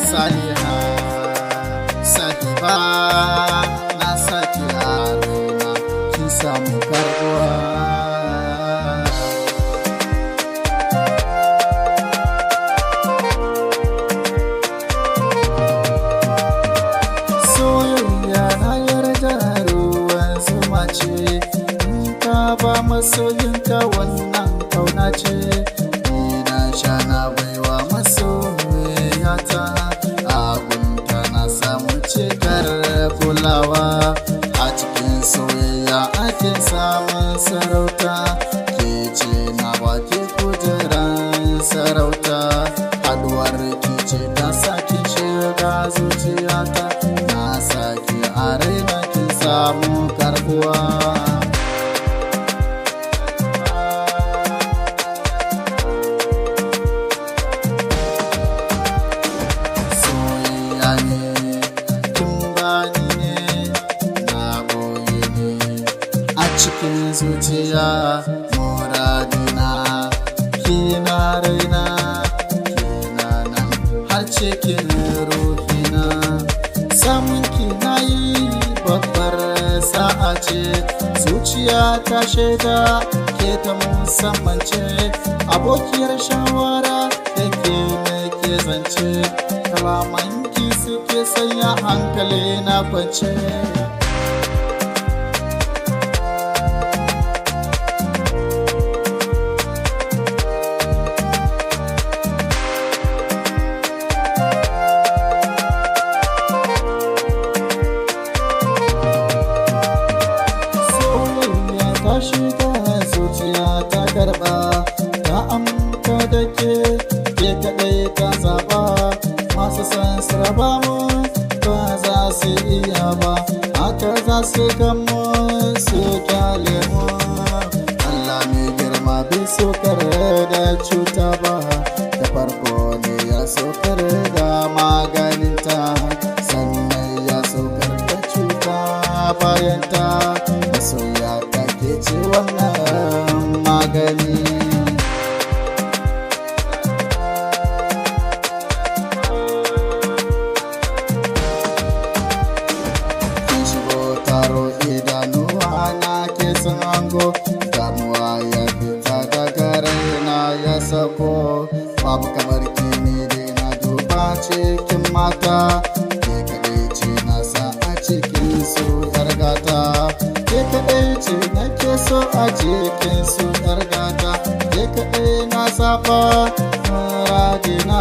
Saliha, Sahiba, na saki haruna, kin samu karbuwa. Soyayya na yarda ruwan zuma ce, in ka ba masoyinka wannan kauna ce, ina sha na baiwa masoyiyata. Kulawa a cikin soyayya ake samun sarauta, ke ce na wake kujeran sarauta, haduwar ki ce ta saki shiga zuciyata, na saki a raina ki samu karbuwa. Soyayya ne cikin zuciya muradina, kina raina, kina nan har cikin ruhina. Samun kina yi babbar sa'a ce, zuciya ta shaida ke ta musamman ce, abokiyar shawara da ke nake zance, kalamanki suke sanya hankali na kwance. Ta shiga zuciya ta karɓa, ta amka da ke kaɗai ta zaɓa, masu san su raba mu ba za su iya ba, haka za su gamu su kyale mu. Allah mai girma bai sokar da cuta ba, da farko ne ya sokar da maganinta, sannan ya sokar da cuta bayanta. Masoya ke ce wannan magani. Kin shigo taro idanuwa na ke sun hango, damuwa ya fita daga raina ya sako, babu kamar kini dai na duba cikin mata, ke kaɗai ce na sa a cikin su yar gata, ke kaɗai ce nake so a cikin su yar gata, ke kaɗai na saba muradina.